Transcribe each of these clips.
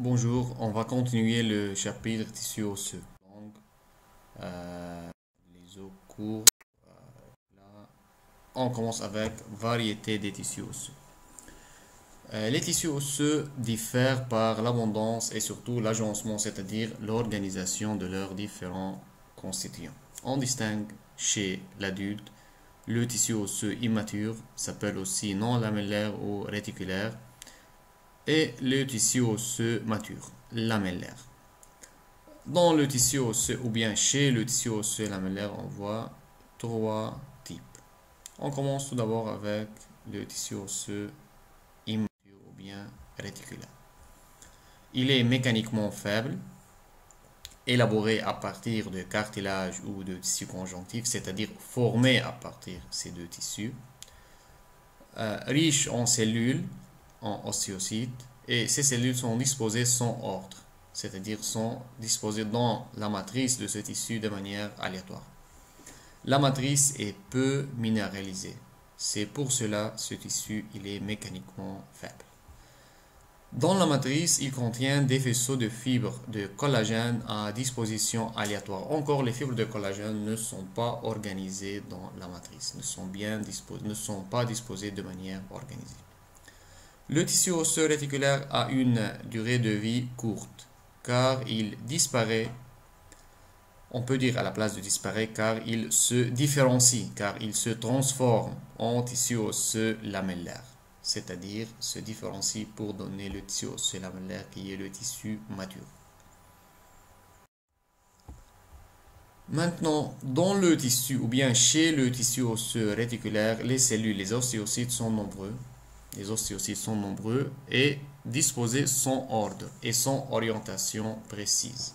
Bonjour, on va continuer le chapitre tissu osseux. Donc, les os courts. Là, on commence avec variété des tissus osseux. Les tissus osseux diffèrent par l'abondance et surtout l'agencement, c'est-à-dire l'organisation de leurs différents constituants. On distingue chez l'adulte le tissu osseux immature, s'appelle aussi non lamellaire ou réticulaire, et le tissu osseux mature, lamellaire. Dans le tissu osseux ou bien chez le tissu osseux lamellaire, on voit trois types. On commence tout d'abord avec le tissu osseux immature ou bien réticulaire. Il est mécaniquement faible, élaboré à partir de cartilage ou de tissu conjonctif, c'est-à-dire formé à partir de ces deux tissus, riche en cellules, en ostéocytes, et ces cellules sont disposées sans ordre, c'est-à-dire sont disposées dans la matrice de ce tissu de manière aléatoire. La matrice est peu minéralisée, c'est pour cela ce tissu il est mécaniquement faible. Dans la matrice, il contient des faisceaux de fibres de collagène à disposition aléatoire. Encore, les fibres de collagène ne sont pas organisées dans la matrice, ne sont pas disposées de manière organisée. Le tissu osseux réticulaire a une durée de vie courte, car il disparaît, on peut dire à la place de disparaître, car il se différencie, car il se transforme en tissu osseux lamellaire, c'est-à-dire se différencie pour donner le tissu osseux lamellaire qui est le tissu mature. Maintenant, dans le tissu ou bien chez le tissu osseux réticulaire, les cellules, les ostéocytes sont nombreux. Les ostéocytes sont nombreux et disposés sans ordre et sans orientation précise.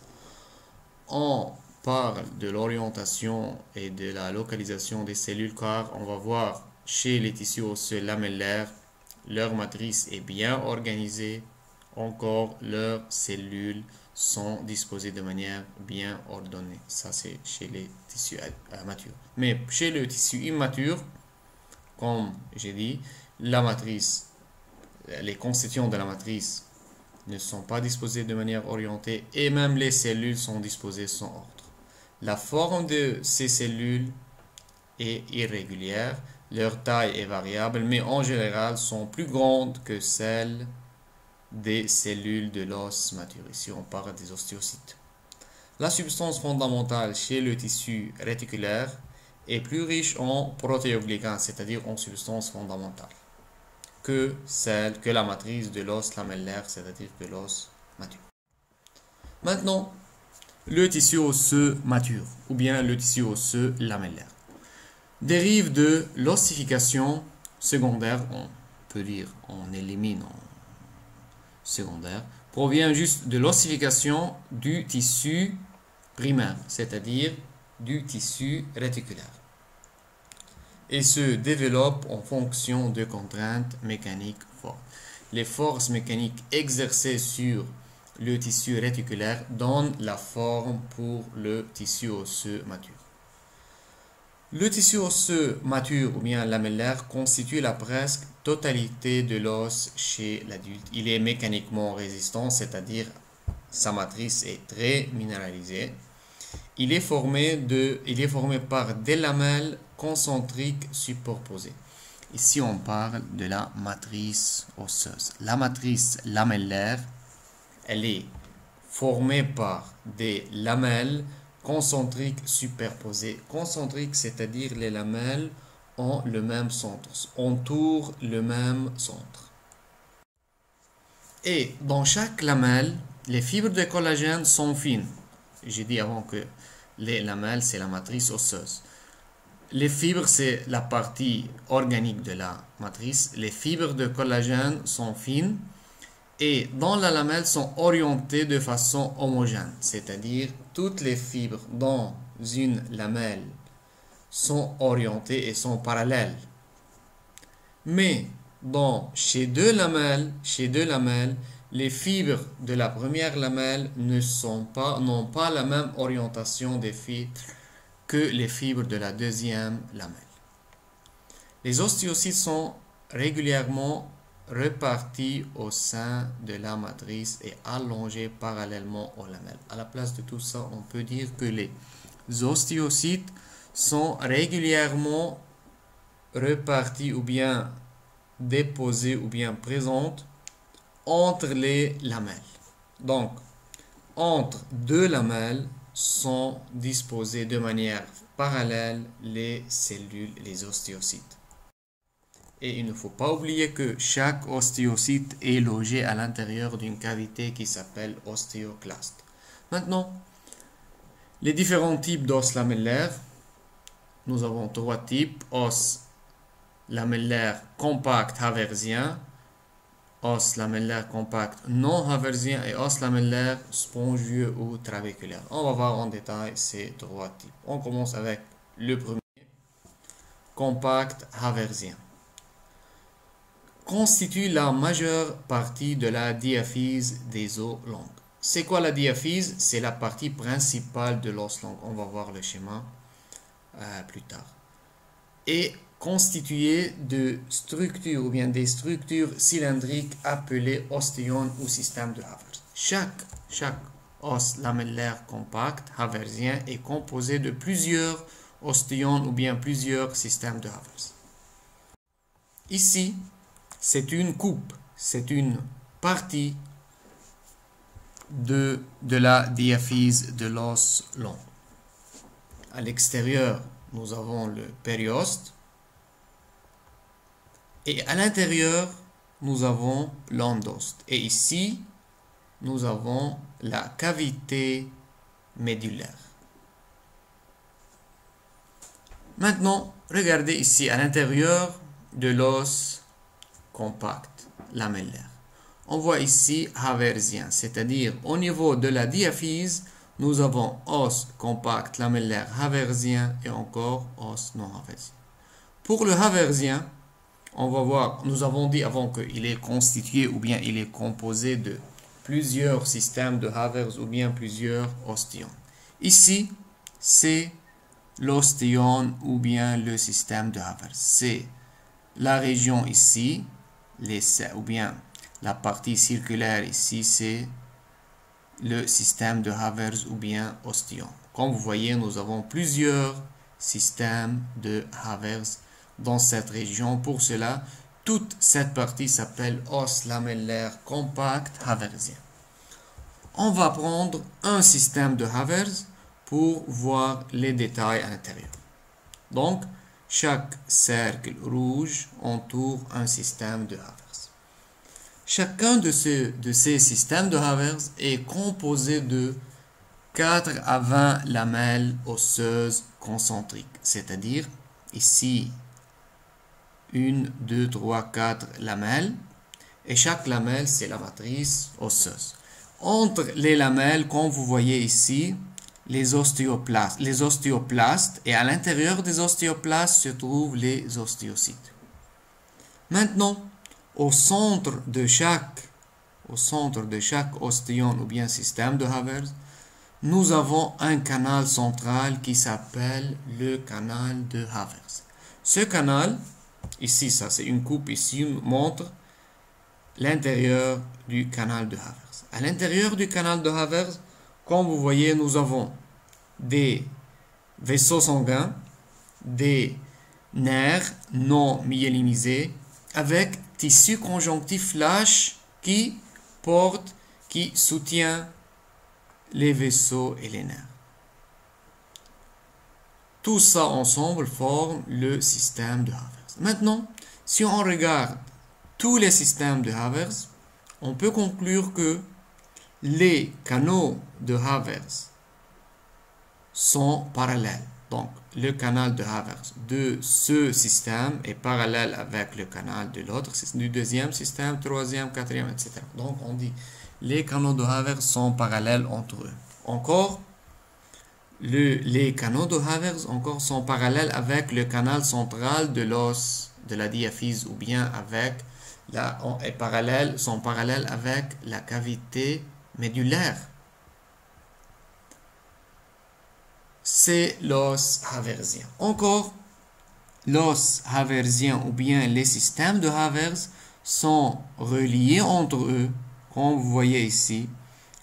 On parle de l'orientation et de la localisation des cellules car on va voir chez les tissus osseux lamellaires, leur matrice est bien organisée. Encore, leurs cellules sont disposées de manière bien ordonnée. Ça, c'est chez les tissus matures. Mais chez le tissu immature, comme j'ai dit, la matrice, les constituants de la matrice ne sont pas disposés de manière orientée et même les cellules sont disposées sans ordre. La forme de ces cellules est irrégulière, leur taille est variable, mais en général sont plus grandes que celles des cellules de l'os mature. Ici, on parle des ostéocytes. La substance fondamentale chez le tissu réticulaire est plus riche en protéoglycanes, c'est-à-dire en substances fondamentales, que la matrice de l'os lamellaire, c'est-à-dire que l'os mature. Maintenant, le tissu osseux mature, ou bien le tissu osseux lamellaire, dérive de l'ossification secondaire, on peut dire on élimine en secondaire, provient juste de l'ossification du tissu primaire, c'est-à-dire du tissu réticulaire, et se développe en fonction de contraintes mécaniques fortes. Les forces mécaniques exercées sur le tissu réticulaire donnent la forme pour le tissu osseux mature. Le tissu osseux mature ou bien lamellaire constitue la presque totalité de l'os chez l'adulte. Il est mécaniquement résistant, c'est-à-dire sa matrice est très minéralisée. Il est formé par des lamelles concentriques superposées. Ici, on parle de la matrice osseuse. La matrice lamellaire, elle est formée par des lamelles concentriques superposées. Concentriques, c'est-à-dire les lamelles ont le même centre, entourent le même centre. Et dans chaque lamelle, les fibres de collagène sont fines. J'ai dit avant que les lamelles, c'est la matrice osseuse. Les fibres, c'est la partie organique de la matrice. Les fibres de collagène sont fines et dans la lamelle sont orientées de façon homogène. C'est-à-dire, toutes les fibres dans une lamelle sont orientées et sont parallèles. Mais chez deux lamelles, les fibres de la première lamelle n'ont pas la même orientation des fibres que les fibres de la deuxième lamelle. Les ostéocytes sont régulièrement répartis au sein de la matrice et allongés parallèlement aux lamelles. À la place de tout ça, on peut dire que les ostéocytes sont régulièrement répartis ou bien déposés ou bien présentes entre les lamelles. Donc, entre deux lamelles sont disposées de manière parallèle les cellules, les ostéocytes. Et il ne faut pas oublier que chaque ostéocyte est logé à l'intérieur d'une cavité qui s'appelle ostéoclaste. Maintenant, les différents types d'os lamellaires. Nous avons trois types: os lamellaire compact haversien, os lamellaire compact non haversien et os lamellaire spongieux ou trabéculaire. On va voir en détail ces trois types. On commence avec le premier, compact haversien. Constitue la majeure partie de la diaphyse des os longs. C'est quoi la diaphyse? C'est la partie principale de l'os long. On va voir le schéma plus tard. Et constitué de structures ou bien des structures cylindriques appelées ostéones ou système de Havers. Chaque os lamellaire compact haversien est composé de plusieurs ostéones ou bien plusieurs systèmes de Havers. Ici, c'est une coupe, c'est une partie de la diaphyse de l'os long. À l'extérieur, nous avons le périoste. Et à l'intérieur, nous avons l'endoste. Et ici, nous avons la cavité médulaire. Maintenant, regardez ici à l'intérieur de l'os compact lamellaire. On voit ici haversien, c'est-à-dire au niveau de la diaphyse, nous avons os compact lamellaire haversien et encore os non haversien. Pour le haversien, on va voir, nous avons dit avant qu'il est constitué ou bien il est composé de plusieurs systèmes de Havers ou bien plusieurs ostéones. Ici, c'est l'ostéone ou bien le système de Havers. C'est la région ici, ou bien la partie circulaire ici, c'est le système de Havers ou bien ostéon. Comme vous voyez, nous avons plusieurs systèmes de Havers dans cette région. Pour cela, toute cette partie s'appelle os lamellaire compact haversien. On va prendre un système de Havers pour voir les détails à l'intérieur. Donc, chaque cercle rouge entoure un système de Havers. Chacun de ces systèmes de Havers est composé de 4 à 20 lamelles osseuses concentriques, c'est-à-dire ici 1, 2, 3, 4 lamelles, et chaque lamelle c'est la matrice osseuse. Entre les lamelles, comme vous voyez ici, les ostéoplastes, et à l'intérieur des ostéoplastes se trouvent les ostéocytes. Maintenant, au centre de chaque ostéone ou bien système de Havers, nous avons un canal central qui s'appelle le canal de Havers. Ce canal, ici, ça c'est une coupe, ici montre l'intérieur du canal de Havers. À l'intérieur du canal de Havers, comme vous voyez, nous avons des vaisseaux sanguins, des nerfs non myélinisés, avec tissu conjonctif lâche qui soutient les vaisseaux et les nerfs. Tout ça ensemble forme le système de Havers. Maintenant, si on regarde tous les systèmes de Havers, on peut conclure que les canaux de Havers sont parallèles. Donc, le canal de Havers de ce système est parallèle avec le canal de l'autre, du deuxième système, troisième, quatrième, etc. Donc, on dit les canaux de Havers sont parallèles entre eux. Encore, les canaux de Havers encore sont parallèles avec le canal central de l'os de la diaphyse ou bien avec sont parallèles avec la cavité médulaire. C'est l'os haversien. Encore, l'os haversien ou bien les systèmes de Havers sont reliés entre eux, comme vous voyez ici,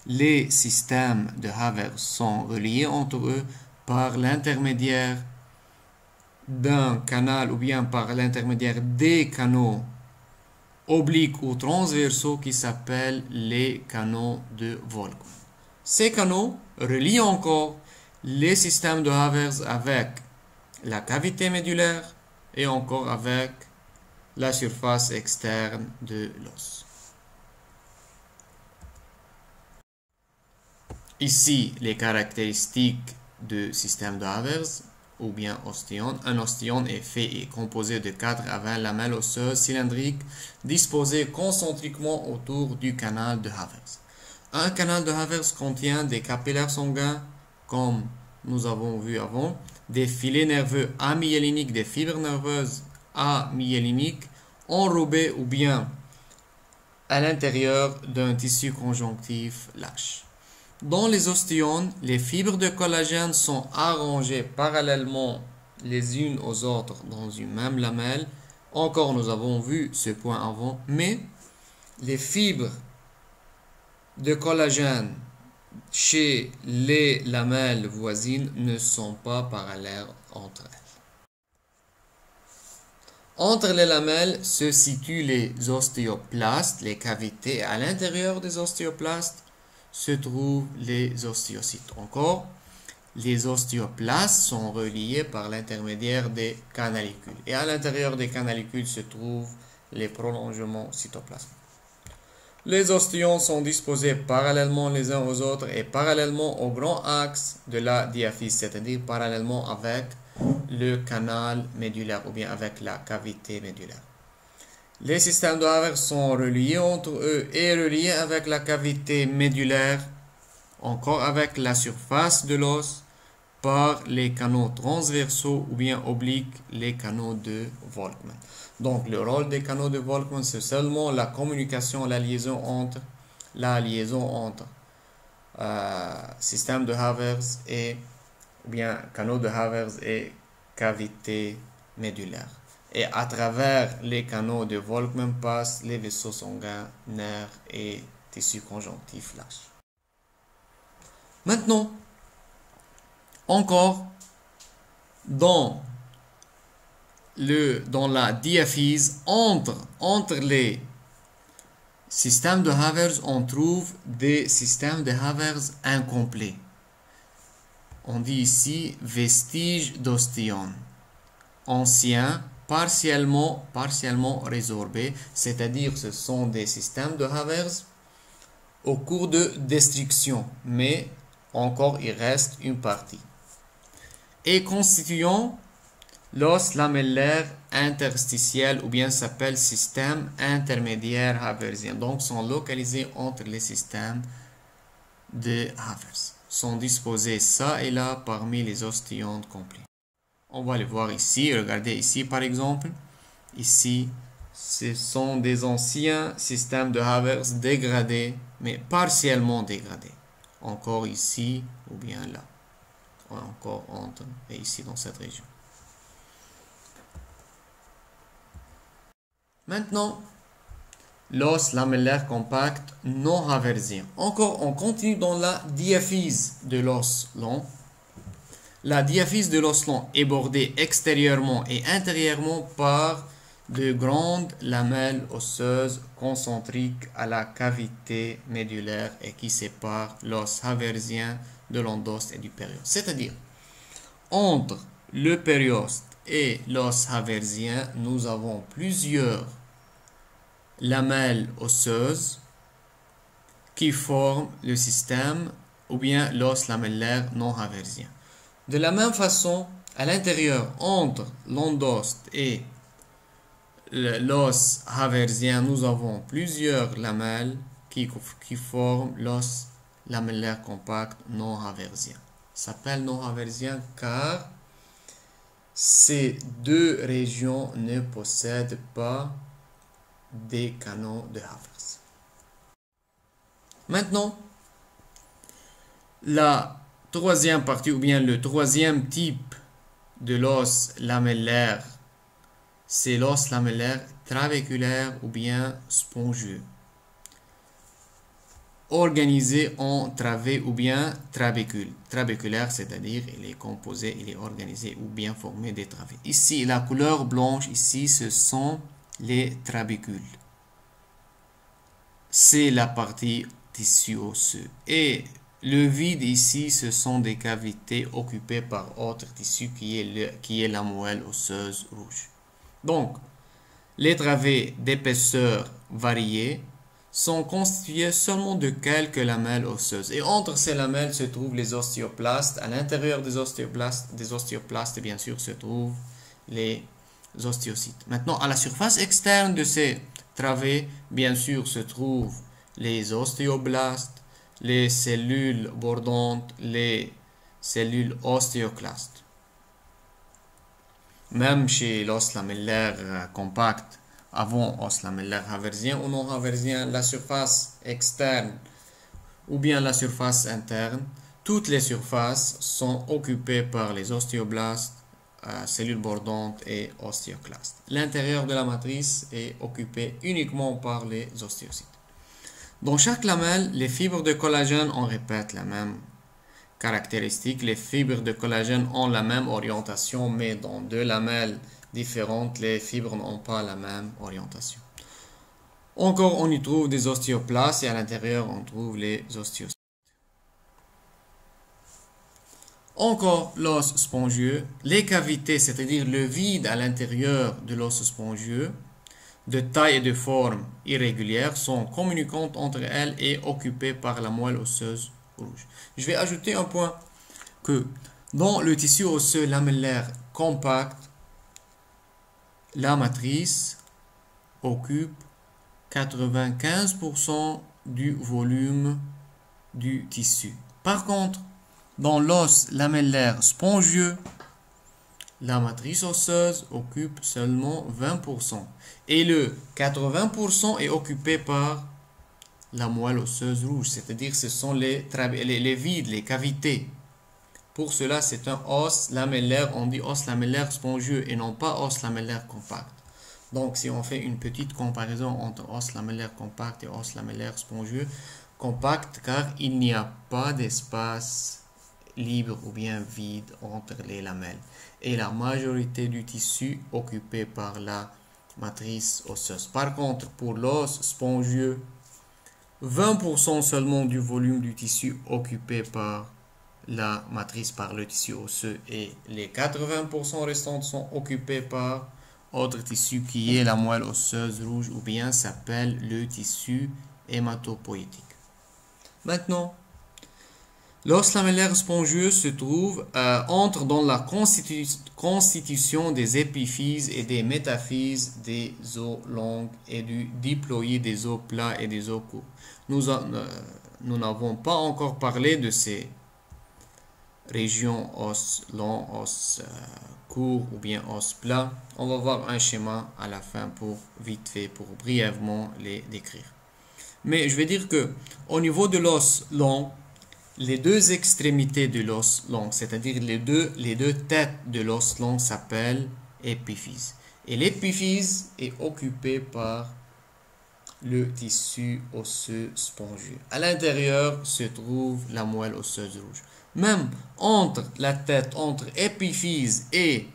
les systèmes de Haber sont reliés entre eux par l'intermédiaire d'un canal ou bien par l'intermédiaire des canaux obliques ou transversaux qui s'appellent les canaux de Volkmann. Ces canaux relient encore les systèmes de Havers avec la cavité médulaire et encore avec la surface externe de l'os. Ici, les caractéristiques du système de Havers ou bien ostéon. Un ostéon est fait et composé de 4 à 20 lamelles osseuses cylindriques disposées concentriquement autour du canal de Havers. Un canal de Havers contient des capillaires sanguins, comme nous avons vu avant, des filets nerveux amyéliniques, des fibres nerveuses amyéliniques enrobées ou bien à l'intérieur d'un tissu conjonctif lâche. Dans les ostéones, les fibres de collagène sont arrangées parallèlement les unes aux autres dans une même lamelle. Encore, nous avons vu ce point avant, mais les fibres de collagène chez les lamelles voisines ne sont pas parallèles entre elles. Entre les lamelles se situent les ostéoplastes, les cavités, et à l'intérieur des ostéoplastes se trouvent les ostéocytes. Encore, les ostéoplastes sont reliés par l'intermédiaire des canalicules. Et à l'intérieur des canalicules se trouvent les prolongements cytoplasmiques. Les ostéons sont disposés parallèlement les uns aux autres et parallèlement au grand axe de la diaphyse, c'est-à-dire parallèlement avec le canal médulaire ou bien avec la cavité médulaire. Les systèmes de Havers sont reliés entre eux et reliés avec la cavité médulaire, encore avec la surface de l'os, par les canaux transversaux ou bien obliques, les canaux de Volkmann. Donc le rôle des canaux de Volkmann, c'est seulement la communication, la liaison entre système de Havers et ou bien canaux de Havers et cavité médulaire. Et à travers les canaux de Volkmann passent les vaisseaux sanguins, nerfs et tissus conjonctifs lâches. Maintenant, encore dans la diaphyse, entre les systèmes de Havers, on trouve des systèmes de Havers incomplets. On dit ici vestiges d'ostéon, anciens, partiellement résorbés, c'est-à-dire ce sont des systèmes de Havers au cours de destruction, mais encore il reste une partie. Et constituant l'os lamellaire interstitiel ou bien s'appelle système intermédiaire haversien. Donc sont localisés entre les systèmes de Havers. Sont disposés ça et là parmi les ostéons complets. On va les voir ici. Regardez ici par exemple. Ici, ce sont des anciens systèmes de Havers dégradés, mais partiellement dégradés. Encore ici ou bien là. Encore entre et ici dans cette région. Maintenant, l'os lamellaire compact non haversien. Encore, on continue dans la diaphyse de l'os long. La diaphyse de l'os long est bordée extérieurement et intérieurement par de grandes lamelles osseuses concentriques à la cavité médulaire et qui séparent l'os haversien de l'endoste et du périoste. C'est-à-dire, entre le périoste et l'os haversien, nous avons plusieurs lamelles osseuses qui forment le système ou bien l'os lamellaire non haversien. De la même façon, à l'intérieur, entre l'endoste et l'os haversien, nous avons plusieurs lamelles qui forment l'os lamellaire compact non haversien. Ça s'appelle non haversien car ces deux régions ne possèdent pas des canaux de Havers. Maintenant, la troisième partie ou bien le troisième type de l'os lamellaire, c'est l'os lamellaire trabéculaire ou bien spongieux. Organisé en travée ou bien trabécule. Trabéculaire, c'est-à-dire il est composé, il est organisé ou bien formé des travées. Ici, la couleur blanche, ici, ce sont les trabécules. C'est la partie tissu osseux. Et le vide ici, ce sont des cavités occupées par autre tissu qui est la moelle osseuse rouge. Donc, les travées d'épaisseur variée sont constituées seulement de quelques lamelles osseuses. Et entre ces lamelles se trouvent les ostéoplastes. À l'intérieur des ostéoplastes, bien sûr, se trouvent les ostéocytes. Maintenant, à la surface externe de ces travées, bien sûr, se trouvent les ostéoblastes, les cellules bordantes, les cellules ostéoclastes. Même chez l'os lamellaire compact, avant os lamellaire haversien ou non haversien, la surface externe ou bien la surface interne, toutes les surfaces sont occupées par les ostéoblastes, cellules bordantes et ostéoclastes. L'intérieur de la matrice est occupé uniquement par les ostéocytes. Dans chaque lamelle, les fibres de collagène, on répète la même caractéristique. Les fibres de collagène ont la même orientation, mais dans deux lamelles différentes, les fibres n'ont pas la même orientation. Encore, on y trouve des ostéoplastes et à l'intérieur, on trouve les ostéocytes. Encore, l'os spongieux. Les cavités, c'est-à-dire le vide à l'intérieur de l'os spongieux, de taille et de forme irrégulière, sont communicantes entre elles et occupées par la moelle osseuse rouge. Je vais ajouter un point que dans le tissu osseux lamellaire compact, la matrice occupe 95% du volume du tissu. Par contre, dans l'os lamellaire spongieux, la matrice osseuse occupe seulement 20%. Et le 80% est occupé par la moelle osseuse rouge, c'est-à-dire ce sont les vides, les cavités. Pour cela, c'est un os lamellaire, on dit os lamellaire spongieux et non pas os lamellaire compact. Donc, si on fait une petite comparaison entre os lamellaire compact et os lamellaire spongieux, compact car il n'y a pas d'espace libre ou bien vide entre les lamelles. Et la majorité du tissu occupé par la matrice osseuse. Par contre, pour l'os spongieux, 20% seulement du volume du tissu occupé par la matrice, par le tissu osseux, et les 80% restants sont occupés par autre tissu qui est la moelle osseuse rouge ou bien s'appelle le tissu hématopoïétique. Maintenant, l'os lamellaire spongieux se trouve, entre dans la constitution des épiphyses et des métaphyses des os longs et du diploïde des os plats et des os courts. Nous n'avons pas encore parlé de ces régions os longs, os courts ou bien os plats. On va voir un schéma à la fin pour vite fait, pour brièvement les décrire. Mais je vais dire que au niveau de l'os long, les deux extrémités de l'os long, c'est-à-dire les deux têtes de l'os long s'appellent épiphyse. Et l'épiphyse est occupée par le tissu osseux spongieux. À l'intérieur se trouve la moelle osseuse rouge. Même entre la tête, entre épiphyse et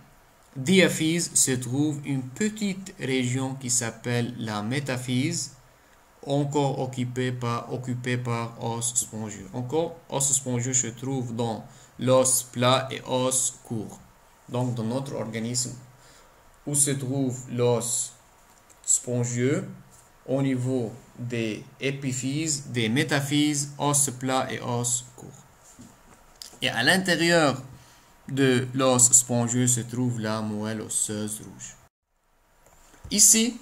diaphyse, se trouve une petite région qui s'appelle la métaphyse, encore occupé par os spongieux. Encore, os spongieux se trouve dans l'os plat et os court. Donc, dans notre organisme, où se trouve l'os spongieux, au niveau des épiphyses, des métaphyses, os plat et os court. Et à l'intérieur de l'os spongieux se trouve la moelle osseuse rouge. Ici,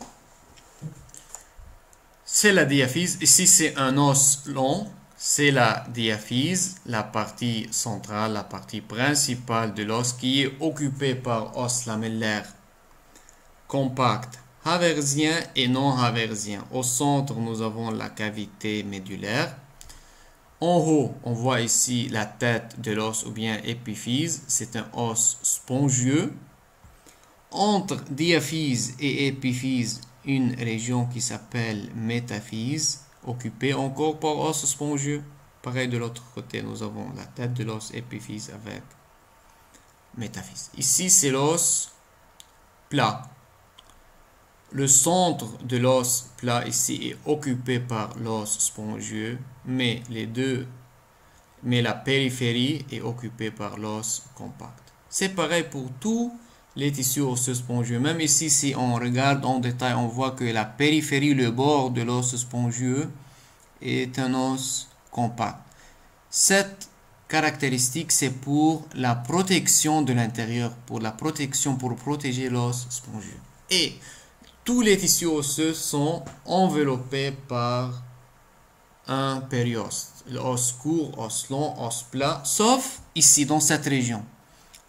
c'est la diaphyse. Ici, c'est un os long. C'est la diaphyse, la partie centrale, la partie principale de l'os qui est occupée par os lamellaire compact, haversien et non haversien. Au centre, nous avons la cavité médulaire. En haut, on voit ici la tête de l'os ou bien épiphyse. C'est un os spongieux. Entre diaphyse et épiphyse, une région qui s'appelle métaphyse, occupée encore par os spongieux. Pareil, de l'autre côté, nous avons la tête de l'os épiphyse avec métaphyse. Ici, c'est l'os plat. Le centre de l'os plat ici est occupé par l'os spongieux, mais la périphérie est occupée par l'os compact. C'est pareil pour tous les tissus osseux spongieux. Même ici, si on regarde en détail, on voit que la périphérie, le bord de l'os spongieux, est un os compact. Cette caractéristique, c'est pour la protection de l'intérieur, pour protéger l'os spongieux. Et tous les tissus osseux sont enveloppés par un périoste. L'os court, os long, os plat, sauf ici, dans cette région.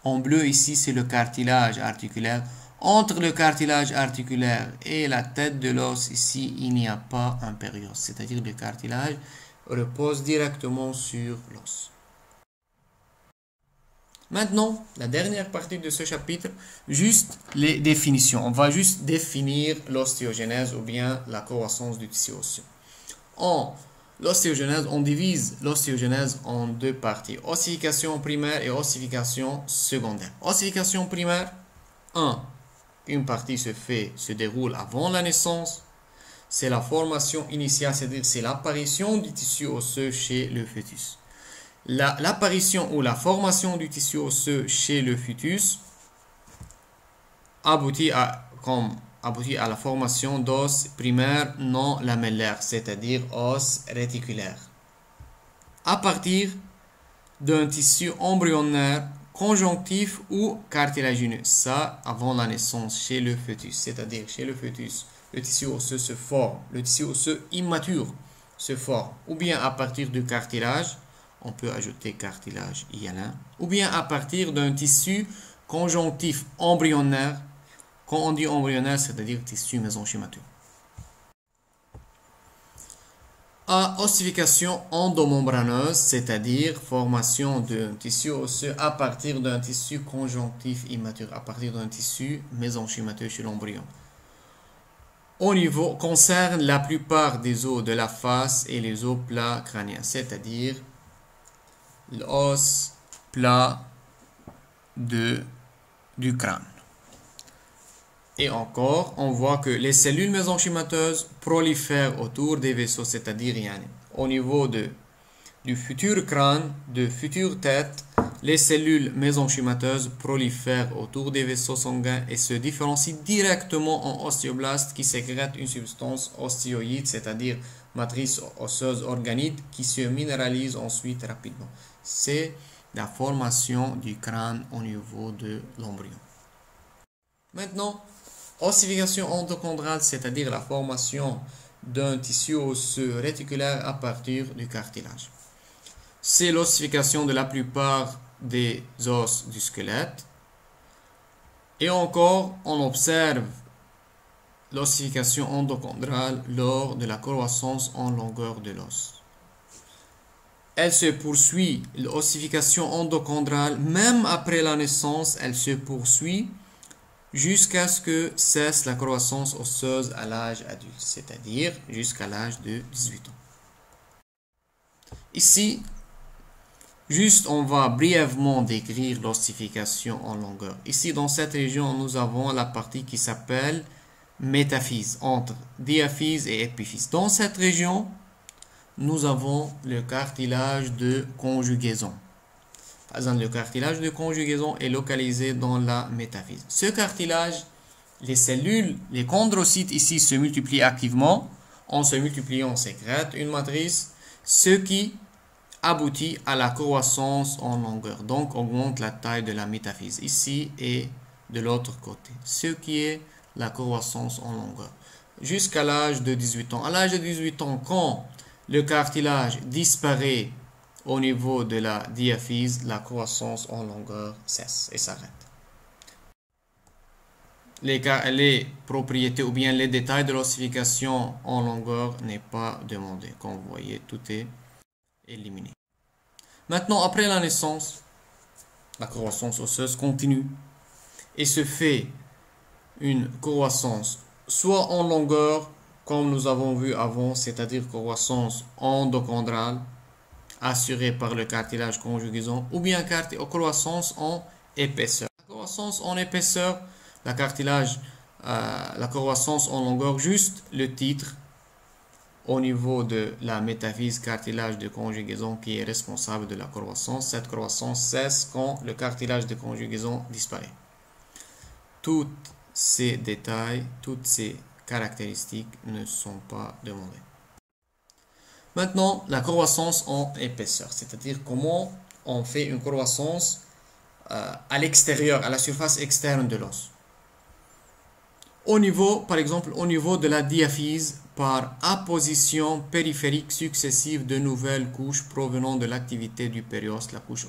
En bleu, ici, c'est le cartilage articulaire. Entre le cartilage articulaire et la tête de l'os, ici, il n'y a pas un périoste. C'est-à-dire le cartilage repose directement sur l'os. Maintenant, la dernière partie de ce chapitre, juste les définitions. On va juste définir l'ostéogenèse ou bien la croissance du tissu osseux. L'ostéogenèse, on divise l'ostéogenèse en deux parties. Ossification primaire et ossification secondaire. Ossification primaire, une partie se déroule avant la naissance. C'est la formation initiale, c'est-à-dire c'est l'apparition du tissu osseux chez le fœtus. L'apparition ou la formation du tissu osseux chez le fœtus aboutit à la formation d'os primaires non lamellaires, c'est-à-dire os réticulaires, à partir d'un tissu embryonnaire conjonctif ou cartilagineux. Ça, avant la naissance chez le fœtus, c'est-à-dire chez le fœtus, le tissu osseux se forme, le tissu osseux immature se forme, ou bien à partir du cartilage, on peut ajouter cartilage hyalin, ou bien à partir d'un tissu conjonctif embryonnaire. Quand on dit embryonnaire, c'est-à-dire tissu mésenchymature. À ossification endomembraneuse, c'est-à-dire formation d'un tissu osseux à partir d'un tissu conjonctif immature, à partir d'un tissu mésenchymateux chez l'embryon. Concerne la plupart des os de la face et les os plats crâniens, c'est-à-dire l'os plat du crâne. Et encore, on voit que les cellules mésenchymateuses prolifèrent autour des vaisseaux, c'est-à-dire au niveau du futur crâne, de future tête, les cellules mésenchymateuses prolifèrent autour des vaisseaux sanguins et se différencient directement en ostéoblastes qui sécrètent une substance ostéoïde, c'est-à-dire matrice osseuse organique, qui se minéralise ensuite rapidement. C'est la formation du crâne au niveau de l'embryon. Maintenant, ossification endochondrale, c'est-à-dire la formation d'un tissu osseux réticulaire à partir du cartilage. C'est l'ossification de la plupart des os du squelette. Et encore, on observe l'ossification endochondrale lors de la croissance en longueur de l'os. Elle se poursuit, l'ossification endochondrale, même après la naissance, elle se poursuit jusqu'à ce que cesse la croissance osseuse à l'âge adulte, c'est-à-dire jusqu'à l'âge de 18 ans. Ici, juste on va brièvement décrire l'ossification en longueur. Ici, dans cette région, nous avons la partie qui s'appelle métaphyse, entre diaphyse et épiphyse. Dans cette région, nous avons le cartilage de conjugaison. Par exemple, le cartilage de conjugaison est localisé dans la métaphyse. Ce cartilage, les cellules, les chondrocytes ici se multiplient activement. En se multipliant, on sécrète une matrice, ce qui aboutit à la croissance en longueur. Donc, augmente la taille de la métaphyse ici et de l'autre côté. Ce qui est la croissance en longueur. Jusqu'à l'âge de 18 ans. À l'âge de 18 ans, quand le cartilage disparaît au niveau de la diaphyse, la croissance en longueur cesse et s'arrête. Les propriétés ou bien les détails de l'ossification en longueur n'est pas demandé. Comme vous voyez, tout est éliminé. Maintenant, après la naissance, la croissance osseuse continue et se fait une croissance soit en longueur, comme nous avons vu avant, c'est-à-dire croissance endochondrale, assurée par le cartilage conjugisant, ou bien croissance en épaisseur. La croissance en épaisseur, la croissance en longueur, juste le titre au niveau de la métaphyse cartilage de conjugaison qui est responsable de la croissance. Cette croissance cesse quand le cartilage de conjugaison disparaît. Tous ces détails, toutes ces caractéristiques ne sont pas demandées. Maintenant, la croissance en épaisseur, c'est-à-dire comment on fait une croissance à l'extérieur, à la surface externe de l'os. Au niveau, par exemple, au niveau de la diaphyse, par apposition périphérique successive de nouvelles couches provenant de l'activité du périoste, la couche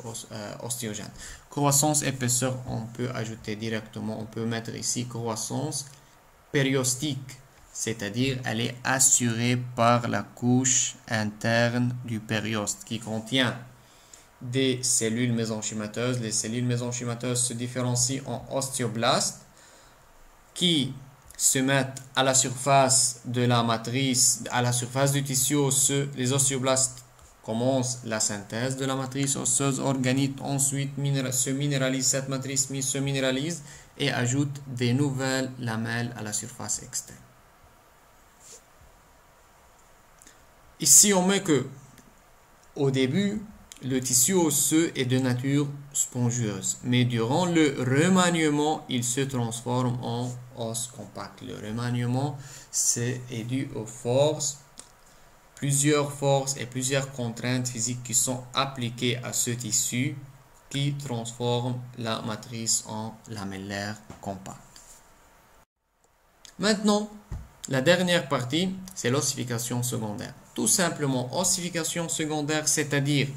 ostéogène. Croissance épaisseur, on peut ajouter directement, on peut mettre ici croissance périostique, c'est-à-dire elle est assurée par la couche interne du périoste qui contient des cellules mésenchymateuses. Les cellules mésenchymateuses se différencient en ostéoblastes qui se mettent à la surface de la matrice, à la surface du tissu osseux. Les ostéoblastes commencent la synthèse de la matrice osseuse organique, ensuite se minéralise, cette matrice se minéralise et ajoute des nouvelles lamelles à la surface externe. Ici, on met que au début, le tissu osseux est de nature spongieuse, mais durant le remaniement, il se transforme en os compact. Le remaniement, est dû aux forces, plusieurs forces et plusieurs contraintes physiques qui sont appliquées à ce tissu qui transforme la matrice en lamellaire compact. Maintenant, la dernière partie, c'est l'ossification secondaire. Tout simplement, ossification secondaire, c'est-à-dire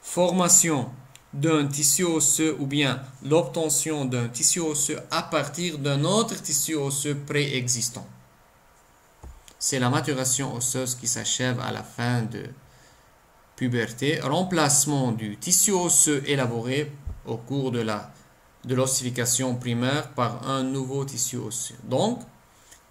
formation d'un tissu osseux ou bien l'obtention d'un tissu osseux à partir d'un autre tissu osseux préexistant. C'est la maturation osseuse qui s'achève à la fin de puberté, remplacement du tissu osseux élaboré au cours de l'ossification primaire par un nouveau tissu osseux. Donc,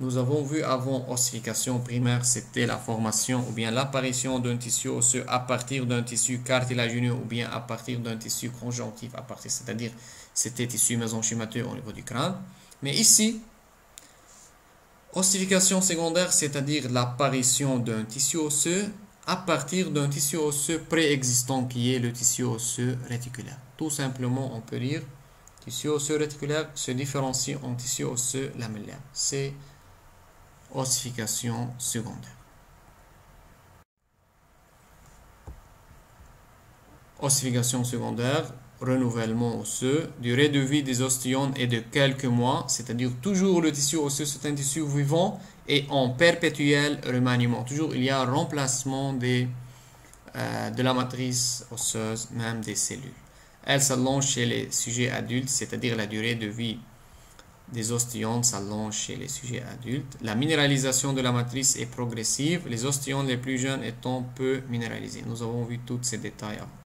nous avons vu avant ossification primaire, c'était la formation ou bien l'apparition d'un tissu osseux à partir d'un tissu cartilagineux ou bien à partir d'un tissu conjonctif, c'est-à-dire c'était tissu mésenchymateux au niveau du crâne. Mais ici, ossification secondaire, c'est-à-dire l'apparition d'un tissu osseux à partir d'un tissu osseux préexistant qui est le tissu osseux réticulaire. Tout simplement, on peut dire tissu osseux réticulaire se différencie en tissu osseux lamellaire. C'est ossification secondaire. Ossification secondaire, renouvellement osseux, durée de vie des ostéones est de quelques mois, c'est-à-dire toujours le tissu osseux, c'est un tissu vivant et en perpétuel remaniement. Toujours il y a un remplacement de la matrice osseuse, même des cellules. Elle s'allonge chez les sujets adultes, c'est-à-dire la durée de vie des ostéones s'allonge chez les sujets adultes. La minéralisation de la matrice est progressive, les ostéones les plus jeunes étant peu minéralisés. Nous avons vu tous ces détails avant.